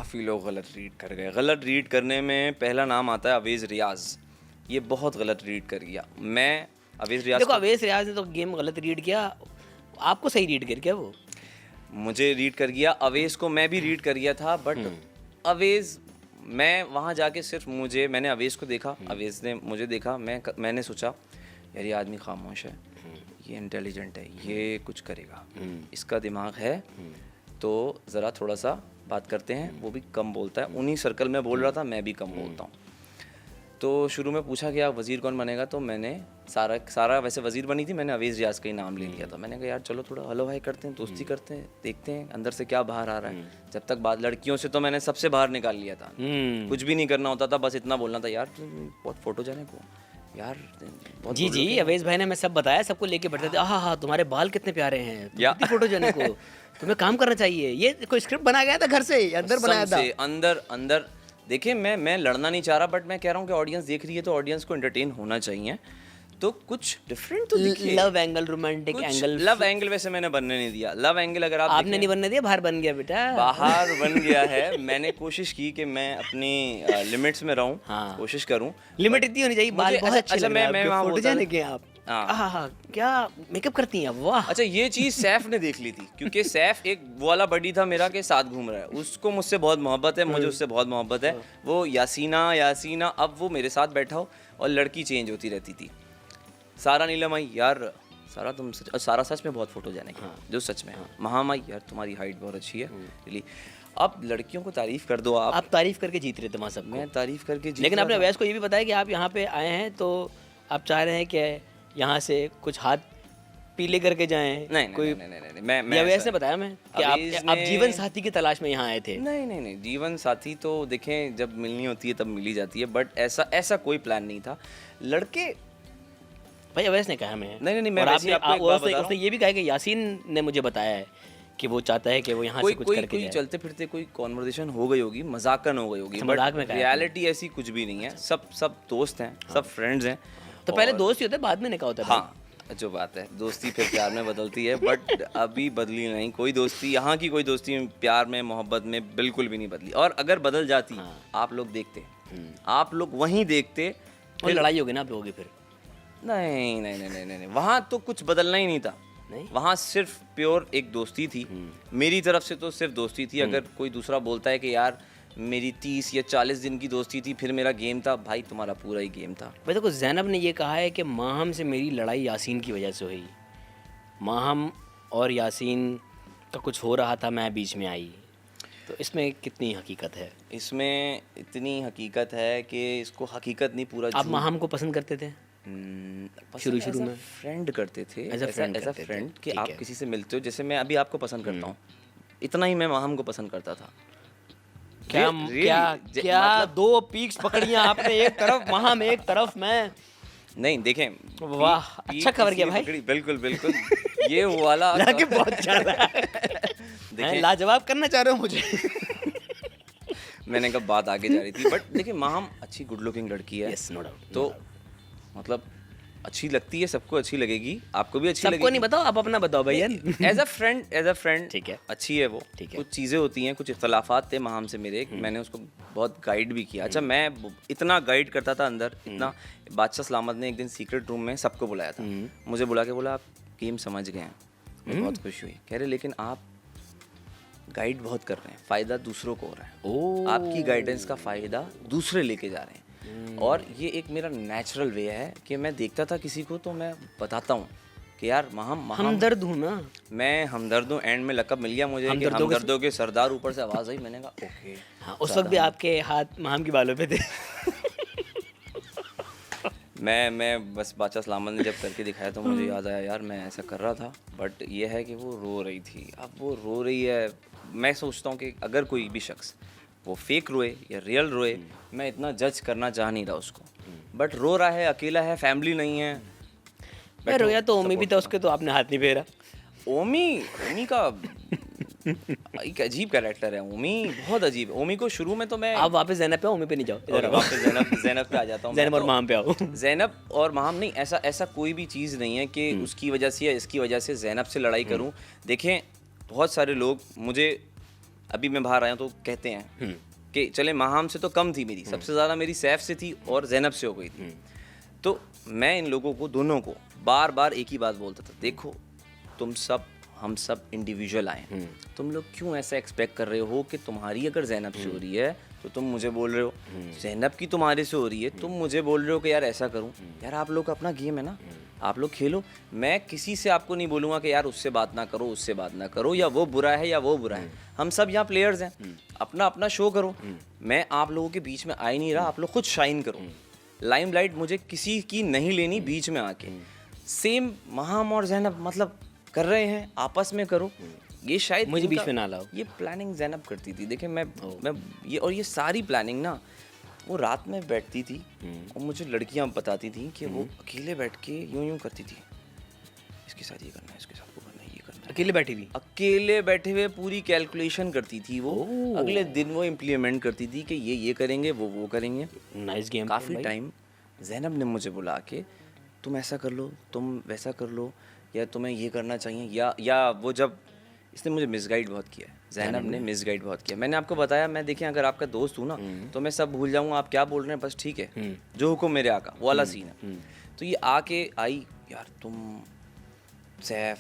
काफ़ी लोग गलत रीड कर गए। गलत रीड करने में पहला नाम आता है अवेज़ रियाज़। ये बहुत गलत रीड कर गया। मैं अवेज़ रियाज़ देखो अवेश रियाज ने तो गेम गलत रीड किया, आपको सही रीड कर क्या वो? मुझे रीड कर गया, अवेज़ को मैं भी रीड कर गया था, बट अवेज़ मैं वहाँ जाके सिर्फ मैंने अवेज़ को देखा, अवेज़ ने मुझे देखा, मैंने सोचा यार ये आदमी खामोश है, ये इंटेलिजेंट है, ये कुछ करेगा, इसका दिमाग है, तो ज़रा थोड़ा सा बात करते हैं। वो भी कम बोलता है, उन्हीं सर्कल में बोल रहा था, मैं भी कम बोलता हूँ। तो शुरू में पूछा कि आप वज़ीर कौन बनेगा, तो मैंने सारा वैसे वज़ीर बनी थी, मैंने अवेज़ रियाज़ का ही नाम ले लिया था। मैंने कहा यार चलो थोड़ा हलो हाई करते हैं, दोस्ती करते हैं, देखते हैं अंदर से क्या बाहर आ रहा है। जब तक बात लड़कियों से तो मैंने सबसे बाहर निकाल लिया था, कुछ भी नहीं करना होता था, बस इतना बोलना था यार बहुत फोटो जाने को यार बहुत जी जी, अवेश भाई ने मैं सब बताया, सबको लेके बैठते थे, हाँ तुम्हारे बाल कितने प्यारे हैं, कितनी फोटो जाने को, तुम्हें काम करना चाहिए। ये कोई स्क्रिप्ट बनाया गया था घर से, अंदर बनाया था? अंदर देखिए, मैं लड़ना नहीं चाह रहा, बट मैं कह रहा हूँ कि ऑडियंस देख रही है तो ऑडियंस को एंटरटेन होना चाहिए, तो कुछ डिफरेंट तो दिखे। Love angle, romantic angle. Love angle वैसे मैंने बनने नहीं दिया। लव एंगल अगर आपने नहीं बनने दिया, बाहर बन गया बेटा। बाहर बन गया है। मैंने कोशिश की कि मैं अपनी लिमिट्स में रहूं, कोशिश करूं। लिमिट इतनी होनी चाहिए, बाल बहुत अच्छे लग रहे हैं, मैं वहां फोटो जाने के आप। हाँ, क्या मेकअप करती हैं, वाह। अच्छा, ये चीज़ सैफ ने देख ली थी, क्योंकि सैफ एक वो वाला बडी था मेरा के साथ घूम रहा है, उसको मुझसे बहुत मोहब्बत है, मुझे उससे बहुत मोहब्बत है। वो यासीना अब वो मेरे साथ बैठा हो और लड़की चेंज होती रहती थी। सारा नीलम आई, यार सारा तुम सारा सच में बहुत फोटो जाने की, जो सच में। महाम आई, यार तुम्हारी हाइट बहुत अच्छी है, रियली। अब लड़कियों को तारीफ कर दो आप तारीफ करके जीत रहे थे वहाँ सब। मैं तारीफ करके जीत। लेकिन आपने अवैस को ये भी बताया कि आप यहाँ पे आए हैं तो आप चाह रहे हैं कि यहाँ से कुछ हाथ पीले करके जाएं। नहीं, मैं अवैस ने बताया मैं कि आप जीवन साथी की तलाश में यहाँ आए थे। नहीं, जीवन साथी तो देखें जब मिलनी होती है तब मिली जाती है, बट ऐसा कोई प्लान नहीं था। लड़के भाई अवैस ने कहा मैं नहीं मैं उसने ये भी कहा कि यासीन ने मुझे बताया है कि वो चाहता है कि वो यहाँ से कुछ करके कोई चलते फिरते कोई कॉन्वर्सेशन हो गई होगी, मजाकन हो गई होगी, बट रियलिटी ऐसी कुछ भी नहीं है। सब दोस्त हैं, सब फ्रेंड्स हैं। तो पहले दोस्त ही होते, बाद में निकाह होता है। हाँ, जो बात है, दोस्ती फिर प्यार में बदलती है, बट अभी बदली नहीं कोई दोस्ती। यहाँ की कोई दोस्ती प्यार में, मोहब्बत में बिल्कुल भी नहीं बदली। और अगर बदल जाती, आप लोग देखते, आप लोग वहीं देखते, फिर लड़ाई होगी ना, आप लोगों की फिर। नहीं, वहाँ तो कुछ बदलना ही नहीं था। वहाँ सिर्फ प्योर एक दोस्ती थी, मेरी तरफ से तो सिर्फ दोस्ती थी। अगर कोई दूसरा बोलता है कि यार मेरी 30 या 40 दिन की दोस्ती थी, फिर मेरा गेम था, भाई तुम्हारा पूरा ही गेम था। भाई देखो, ज़ैनब ने ये कहा है कि माहम से मेरी लड़ाई यासीन की वजह से हुई। माहम और यासीन का कुछ हो रहा था, मैं बीच में आई, तो इसमें कितनी हकीकत है? इसमें इतनी हकीकत है कि इसको हकीकत नहीं, पूरा। आप माहम को पसंद करते थे शुरू में? फ्रेंड करते थे, एज अ फ्रेंड कि आप किसी से मिलते हो, जैसे मैं अभी आपको पसंद करता हूँ, इतना ही मैं माहम को पसंद करता था। क्या मतलब दो पीक्स पकड़ियां आपने, एक तरफ माहम, एक तरफ मैं। नहीं देखें, वाह, अच्छा कवर किया भाई। बिल्कुल ये वाला लड़के बहुत ज्यादा देखें, लाजवाब करना चाह रहे हो मुझे। मैंने कहा बात आगे जा रही थी, बट देखिए माहम अच्छी गुड लुकिंग लड़की है। yes, no doubt, तो मतलब अच्छी लगती है, सबको अच्छी लगेगी, आपको भी अच्छी लगेगी। सबको नहीं बताओ, आप अपना बताओ भैया। एज अ फ्रेंड ठीक है, अच्छी है वो। कुछ चीज़ें होती हैं, कुछ इख्तलाफात थे माहम से मेरे, मैंने उसको बहुत गाइड भी किया। अच्छा, मैं इतना गाइड करता था अंदर, इतना। बादशाह सलामत ने एक दिन सीक्रेट रूम में सबको बुलाया था, मुझे बुला के बोला आप गेम समझ गए हैं। मैं बहुत खुश हुई। कह रहे लेकिन आप गाइड बहुत कर रहे हैं, फ़ायदा दूसरों को हो रहा है, आपकी गाइडेंस का फ़ायदा दूसरे लेके जा रहे हैं। और ये एक मेरा नेचुरल वे है कि मैं देखता था किसी को तो मैं बताता हूँ कि यार हमदर्द हूँ ना, मैं हमदर्द हूँ। एंड में लक़ब मिल गया मुझे कि हमदर्दों के सरदार। ऊपर से आवाज़ आई, मैंने कहा ओके। हाँ, उस वक्त भी आपके हाथ माहम की बालों पे थे। मैं बस बादशाह सलामत ने जब करके दिखाया तो मुझे याद आया यार मैं ऐसा कर रहा था, बट ये है कि वो रो रही थी। अब वो रो रही है, मैं सोचता हूँ कि अगर कोई भी शख्स वो फेक रोए या रियल रोए, मैं इतना जज करना चाह नहीं रहा उसको, बट रो रहा है, अकेला है, फैमिली नहीं है। रोया तो ओमी भी था, उसके तो आपने हाथ नहीं फेरा। ओमी का एक अजीब कैरेक्टर है। ओमी बहुत अजीब है। ओमी को शुरू में तो मैं, आप वापस ज़ैनब पे, ओमी पे नहीं जाओ, इधर वापस ज़ैनब पे आ जाता हूँ। ज़ैनब और माहम पे आओ। ज़ैनब और माहम नहीं, ऐसा कोई भी चीज़ नहीं है कि उसकी वजह से या इसकी वजह से ज़ैनब से लड़ाई करूँ। देखें, बहुत सारे लोग मुझे अभी मैं बाहर आया तो कहते हैं कि चले माहम से तो कम थी मेरी, सबसे ज़्यादा मेरी सैफ से थी और जैनब से हो गई थी। तो मैं इन लोगों को दोनों को बार बार एक ही बात बोलता था, देखो तुम सब हम सब इंडिविजुअल आए हैं, तुम लोग क्यों ऐसा एक्सपेक्ट कर रहे हो कि तुम्हारी अगर जैनब से हो रही है तो तुम मुझे बोल रहे हो, जैनब की तुम्हारे से हो रही है तुम मुझे बोल रहे हो कि यार ऐसा करूं। यार आप लोग का अपना गेम है ना, आप लोग खेलो। मैं किसी से आपको नहीं बोलूँगा कि यार उससे बात ना करो, उससे बात ना करो, या वो बुरा है या वो बुरा है। हम सब यहाँ प्लेयर्स हैं, अपना अपना शो करो। मैं आप लोगों के बीच में आ ही नहीं रहा, आप लोग खुद शाइन करो। लाइमलाइट मुझे किसी की नहीं लेनी बीच में आके। सेम माहम और जैनब मतलब कर रहे हैं, आपस में करो। ये शायद मुझे बीच में ना लाओ। ये प्लानिंग जैनब करती थी। देखिए मैं ये और ये सारी प्लानिंग ना वो रात में बैठती थी और मुझे लड़कियां बताती थी कि वो अकेले बैठ के यूं करती थी, इसके साथ ये करना है, इसके साथ वो करना है, ये करना है। अकेले बैठी थी? अकेले बैठे हुए पूरी कैलकुलेशन करती थी वो। अगले दिन वो इम्प्लीमेंट करती थी कि ये करेंगे, वो करेंगे। Nice game. काफ़ी टाइम जैनब ने मुझे बुला के तुम ऐसा कर लो, तुम वैसा कर लो, या तुम्हें ये करना चाहिए, या वो जब इसने मुझे मिसगाइड बहुत किया है, जैनब ने मिसगाइड बहुत किया। मैंने आपको बताया, मैं देखिए अगर आपका दोस्त हूँ ना तो मैं सब भूल जाऊँगा, आप क्या बोल रहे हैं बस ठीक है, जो हुक्म मेरे आका वो वाला सीन है। तो ये आके आई, यार तुम सैफ,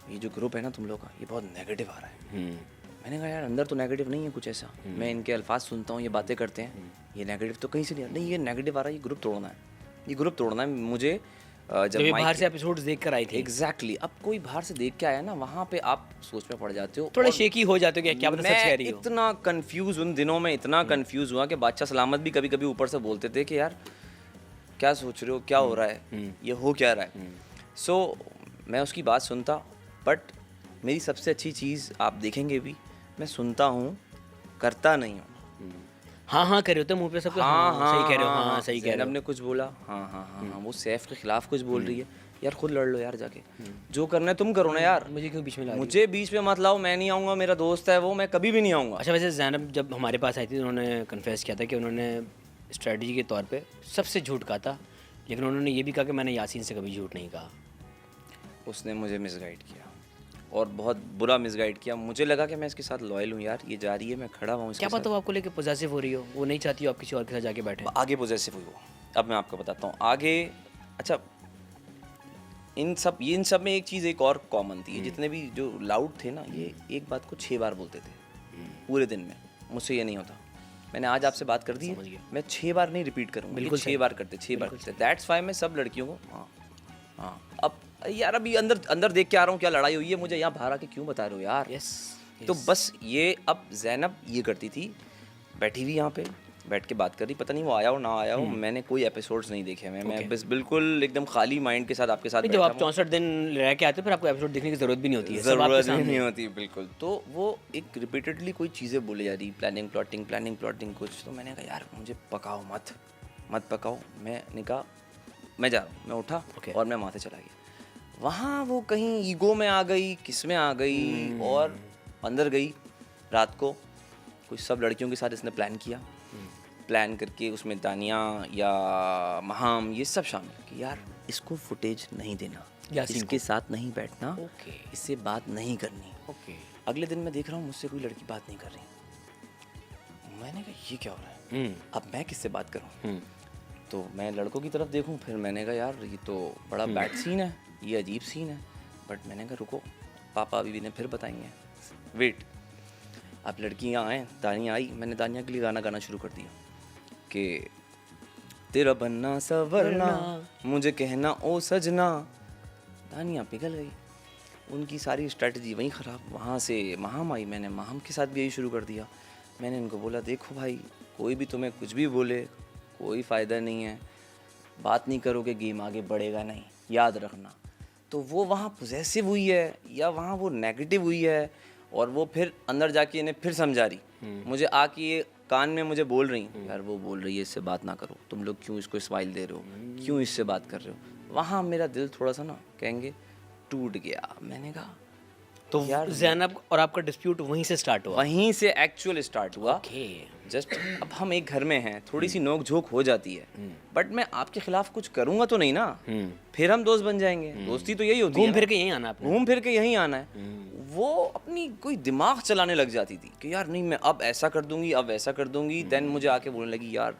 ये जो ग्रुप है ना तुम लोग का, ये बहुत नेगेटिव आ रहा है। मैंने कहा यार अंदर तो नेगेटिव नहीं है कुछ ऐसा, मैं इनके अल्फाज सुनता हूँ, ये बातें करते हैं, ये नेगेटिव तो कहीं से नहीं, नहीं ये नेगेटिव आ रहा है, ये ग्रुप तोड़ना है, ये ग्रुप तोड़ना है मुझे। जब बाहर से एपिसोड्स देख कर आई थी। एग्जैक्टली। अब कोई बाहर से देख के आया ना, वहाँ पे आप सोच में पड़ जाते हो, थोड़ा शेकी हो जाते हो कि क्या पता सच कह रही हो। इतना कंफ्यूज उन दिनों में, इतना कंफ्यूज हुआ कि बादशाह सलामत भी कभी कभी ऊपर से बोलते थे कि यार क्या सोच रहे हो, क्या हो रहा है, ये हो क्या रहा है। सो मैं उसकी बात सुनता, बट मेरी सबसे अच्छी चीज़ आप देखेंगे भी, मैं सुनता हूँ, करता नहीं हूँ। हाँ कह रहे हो तो मुंह पे सबको सही कह रहे हो, हाँ सही कह रहे हो। जैनब ने कुछ बोला, हाँ वो सैफ के खिलाफ कुछ बोल रही है, यार खुद लड़ लो यार जाके, जो करना है तुम करो ना यार, मुझे क्यों बीच में ला रही हो? मुझे बीच में मत लाओ, मैं नहीं आऊँगा, मेरा दोस्त है वो, मैं कभी भी नहीं आऊँगा। अच्छा वैसे जैनब जब हमारे पास आई थी उन्होंने कन्फेस किया था कि उन्होंने स्ट्रेटजी के तौर पे सबसे झूठ कहा था, लेकिन उन्होंने ये भी कहा कि मैंने यासीन से कभी झूठ नहीं कहा। उसने मुझे मिसगाइड किया और बहुत बुरा मिसगाइड किया। मुझे लगा कि मैं इसके साथ लॉयल हूँ यार, ये जा रही है, मैं खड़ा हुआ हूँ इसके क्या पता वो आपको लेके पॉजेसिव हो रही हो, वो नहीं चाहती हो आप किसी और के साथ जाके बैठे। आगे पॉजेसिव हुई वो, अब मैं आपको बताता हूँ आगे। अच्छा इन सब में एक चीज़ एक और कॉमन थी, जितने भी जो लाउड थे ना, ये एक बात को 6 बार बोलते थे पूरे दिन में। मुझसे ये नहीं होता, मैंने आज आपसे बात कर दी है, मैं 6 बार नहीं रिपीट करूँगा, बिल्कुल 6 बार करते, 6 बार करते। दैट्स वाई मैं सब लड़कियों को हाँ अब यार अभी अंदर देख के आ रहा हूँ क्या लड़ाई हुई है, मुझे यहाँ बाहर आके क्यों बता रहे हो यार। यस तो बस ये अब जैनब ये करती थी, बैठी हुई यहाँ पे बैठ के बात कर रही, पता नहीं वो आया हो ना आया हो, मैंने कोई एपिसोड्स नहीं देखे। मैं बस बिल्कुल एकदम खाली माइंड के साथ आपके साथ जब आप 64 दिन रह के आते हो फिर आपको एपिसोड देखने की जरूरत भी नहीं होती है, ज़रूरत नहीं होती बिल्कुल। तो वो एक रिपीटेडली कोई चीज़ें बोले जा रही, प्लानिंग प्लॉटिंग कुछ। तो मैंने कहा यार मुझे पकाओ मत पकाओ। मैंने कहा मैं जा रहा हूँ, मैं उठा और मैं माथे चला गया। वहाँ वो कहीं ईगो में आ गई, किस में आ गई, और अंदर गई रात को। कुछ सब लड़कियों के साथ इसने प्लान किया, प्लान करके उसमें दानिया या महाम ये सब शामिल कि यार इसको फुटेज नहीं देना, इसके साथ नहीं बैठना, इससे बात नहीं करनी। अगले दिन मैं देख रहा हूँ मुझसे कोई लड़की बात नहीं कर रही। मैंने कहा ये क्या हो रहा है, अब मैं किससे बात करूँ। तो मैं लड़कों की तरफ देखूँ, फिर मैंने कहा यार ये तो बड़ा बैड सीन है, ये अजीब सीन है। बट मैंने कहा रुको, पापा अभी ने फिर बताएंगे, वेट। अब लड़कियाँ आए, दानिया आई, मैंने दानिया के लिए गाना शुरू कर दिया कि तेरा बनना सवरना मुझे कहना ओ सजना। दानिया पिघल गई, उनकी सारी स्ट्रेटजी वहीं ख़राब। वहाँ से महाम आई, मैंने महाम के साथ भी यही शुरू कर दिया। मैंने इनको बोला देखो भाई, कोई भी तुम्हें कुछ भी बोले कोई फ़ायदा नहीं है, बात नहीं करोगे गेम आगे बढ़ेगा नहीं, याद रखना। तो वो वहाँ पॉजेसिव हुई है या वहाँ वो नेगेटिव हुई है, और वो फिर अंदर जाके इन्हें फिर समझा रही। मुझे आके ये कान में मुझे बोल रही, यार वो बोल रही है इससे बात ना करो, तुम लोग क्यों इसको स्माइल दे रहे हो, क्यों इससे बात कर रहे हो। वहाँ मेरा दिल थोड़ा सा ना कहेंगे टूट गया। मैंने कहा तो यार ज़ैनब और आपका डिस्प्यूट वहीं से स्टार्ट हुआ? वहीं से एक्चुअल स्टार्ट हुआ। जस्ट अब हम एक घर में हैं, थोड़ी सी नोक झोंक हो जाती है, बट मैं आपके खिलाफ कुछ करूंगा तो नहीं ना, फिर हम दोस्त बन जाएंगे। दोस्ती तो यही होती है, घूम फिर के यहीं आना है, घूम फिर के यहीं आना है। वो अपनी कोई दिमाग चलाने लग जाती थी कि यार नहीं मैं अब ऐसा कर दूंगी, अब ऐसा कर दूंगी। देन मुझे आके बोलने लगी यार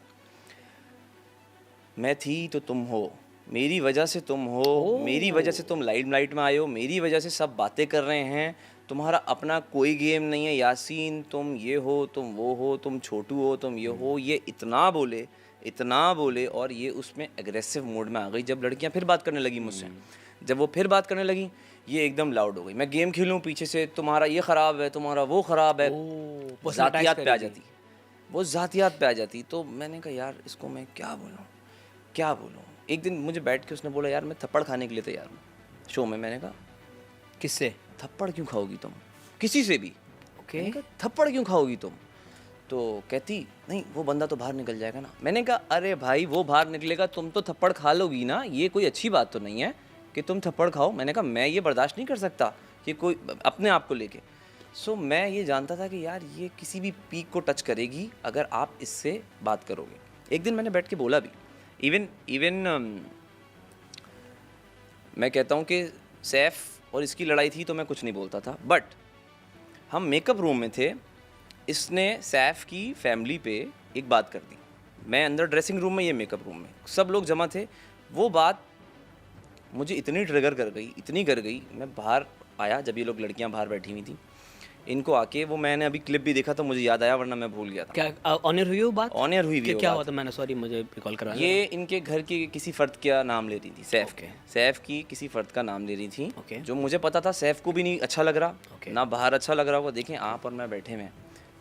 मैं थी तो तुम हो, मेरी वजह से तुम हो, मेरी वजह से तुम लाइट में आए हो, मेरी वजह से सब बातें कर रहे हैं, तुम्हारा अपना कोई गेम नहीं है यासीन, तुम ये हो, तुम वो हो, तुम छोटू हो, तुम ये हो। ये इतना बोले और ये उसमें एग्रेसिव मोड में आ गई। जब लड़कियां फिर बात करने लगी मुझसे, जब वो फिर बात करने लगी, ये एकदम लाउड हो गई। मैं गेम खेलूं पीछे से, तुम्हारा ये ख़राब है, तुम्हारा वो ख़राब है, वो ज़ातियात पे आ जाती, वो ज़ातियात पे आ जाती। तो मैंने कहा यार इसको मैं क्या बोलूँ। एक दिन मुझे बैठ के उसने बोला यार मैं थप्पड़ खाने के लिए तैयार हूँ शो में। मैंने कहा किससे? थप्पड़ क्यों खाओगी तुम, किसी से भी? ओके। मैंने कहा थप्पड़ क्यों खाओगी तुम? तो कहती नहीं वो बंदा तो बाहर निकल जाएगा ना। मैंने कहा अरे भाई वो बाहर निकलेगा, तुम तो थप्पड़ खा लोगी ना, ये कोई अच्छी बात तो नहीं है कि तुम थप्पड़ खाओ। मैंने कहा मैं ये बर्दाश्त नहीं कर सकता कि कोई अपने आप को लेके। सो मैं ये जानता था कि यार ये किसी भी पीक को टच करेगी अगर आप इससे बात करोगे। एक दिन मैंने बैठ के बोला भी, इवन मैं कहता हूँ कि सैफ और इसकी लड़ाई थी तो मैं कुछ नहीं बोलता था, बट हम मेकअप रूम में थे, इसने सैफ की फैमिली पे एक बात कर दी। मैं अंदर ड्रेसिंग रूम में, ये मेकअप रूम में, सब लोग जमा थे। वो बात मुझे इतनी ट्रिगर कर गई, मैं बाहर आया जब ये लोग लड़कियां बाहर बैठी हुई थी, इनको आके वो मैंने अभी क्लिप भी देखा तो मुझे याद आया, वरना मैं भूल गया था। क्या ऑन एयर हुई वो बात? ऑन एयर हुई भी क्या हुआ था? मैंने सॉरी मुझे रिकॉल करवाया। ये इनके घर के किसी फ़र्द का नाम ले रही थी, सैफ की किसी फ़र्द का नाम ले रही थी, जो मुझे पता था सैफ को भी नहीं अच्छा लग रहा, ना बाहर अच्छा लग रहा होगा। देखें आप और मैं बैठे हुए हैं,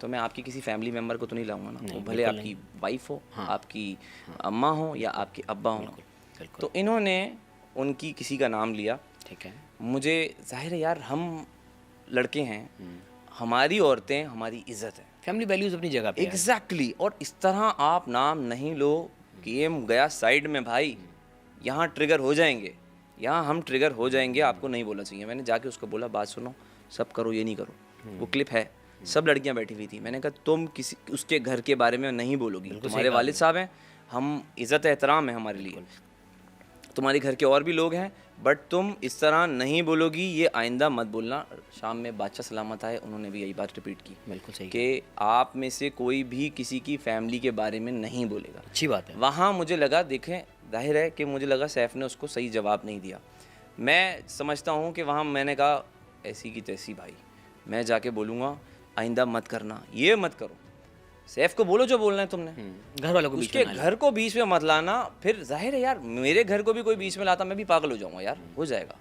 तो मैं आपकी किसी फैमिली मेम्बर को तो नहीं लाऊंगा ना, भले आपकी वाइफ हो, आपकी अम्मा हो या आपके अब्बा हो। तो इन्होंने उनकी किसी का नाम लिया। ठीक है। मुझे जाहिर है यार हम लड़के हैं, हमारी औरतें, हमारी इज्जत है, फैमिली वैल्यूज अपनी जगह पे। एग्जैक्टली। और इस तरह आप नाम नहीं लो, गेम गया साइड में भाई, यहाँ ट्रिगर हो जाएंगे, यहाँ हम ट्रिगर हो जाएंगे, आपको नहीं बोलना चाहिए। मैंने जाके उसको बोला बात सुनो, सब करो ये नहीं करो। वो क्लिप है, सब लड़कियां बैठी हुई थी। मैंने कहा तुम किसी उसके घर के बारे में नहीं बोलोगी, तुम्हारे वालिद साहब हैं, हम इज़्ज़त एहतराम है हमारे लिए, तुम्हारे घर के और भी लोग हैं, बट तुम इस तरह नहीं बोलोगी, ये आइंदा मत बोलना। शाम में बादशाह सलामत आए, उन्होंने भी यही बात रिपीट की, बिल्कुल सही, कि आप में से कोई भी किसी की फैमिली के बारे में नहीं बोलेगा। अच्छी बात है। वहाँ मुझे लगा, देखें जाहिर है कि मुझे लगा सैफ ने उसको सही जवाब नहीं दिया। मैं समझता हूँ कि वहाँ मैंने कहा ऐसी की तैसी भाई, मैं जाके बोलूँगा आइंदा मत करना, ये मत करो। सैफ को बोलो जो बोलना है तुमने, घर वालों को उसके घर को बीच में मत लाना। फिर जाहिर है यार मेरे घर को भी कोई बीच में लाता, मैं भी पागल हो जाऊंगा यार, हो जाएगा।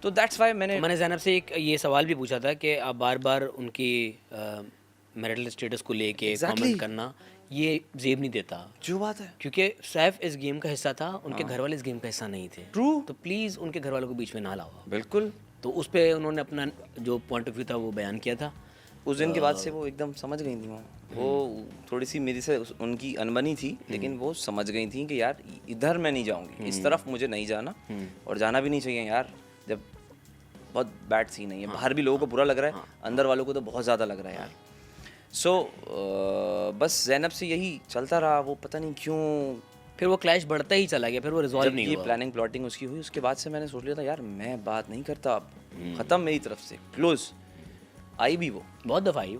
तो दैट्स वाई मैंने ज़ैनब से एक ये सवाल भी पूछा था कि आप बार बार उनकी मैरिटल स्टेटस को लेके कमेंट करना, ये जेब नहीं देता। जो बात है, क्योंकि सैफ इस गेम का हिस्सा था, उनके घर वाले इस गेम का हिस्सा नहीं थे। ट्रू। तो प्लीज़ उनके घर वालों को बीच में ना लाओ। बिल्कुल। तो उस पर उन्होंने अपना जो पॉइंट ऑफ व्यू था वो बयान किया था। उस दिन के बाद से वो एकदम समझ गई थी, वो थोड़ी सी मेरी से उनकी अनबनी थी, लेकिन वो समझ गई थी कि यार इधर मैं नहीं जाऊंगी, इस तरफ मुझे नहीं जाना, और जाना भी नहीं चाहिए यार, जब बहुत बैड सीन है ये। बाहर भी लोगों को बुरा लग रहा है, अंदर वालों को तो बहुत ज़्यादा लग रहा है यार। सो बस ज़ैनब से यही चलता रहा, वो पता नहीं क्यों फिर वो क्लैश बढ़ता ही चला गया, फिर वो रिजॉल्व नहीं हुआ। ये प्लानिंग प्लॉटिंग उसकी हुई, उसके बाद से मैंने सोच लिया था यार मैं बात नहीं करता अब, ख़त्म मेरी तरफ से, क्लोज। आई भी वो बहुत दफ़ा आई,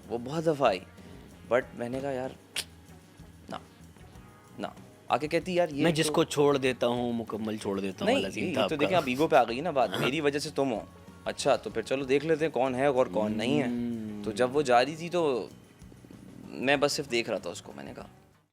वो बहुत दफ़ा आई, बट मैंने कहा यार ना आके कहती यार ये मैं जिसको छोड़ देता हूँ मुकम्मल छोड़ देता हूँ। नहीं, तो देखिए आप ईगो पे आ गई ना बात, मेरी वजह से तुम हो, अच्छा तो फिर चलो देख लेते हैं कौन है और कौन नहीं है। तो जब वो जा रही थी तो मैं बस सिर्फ देख रहा था उसको, मैंने कहा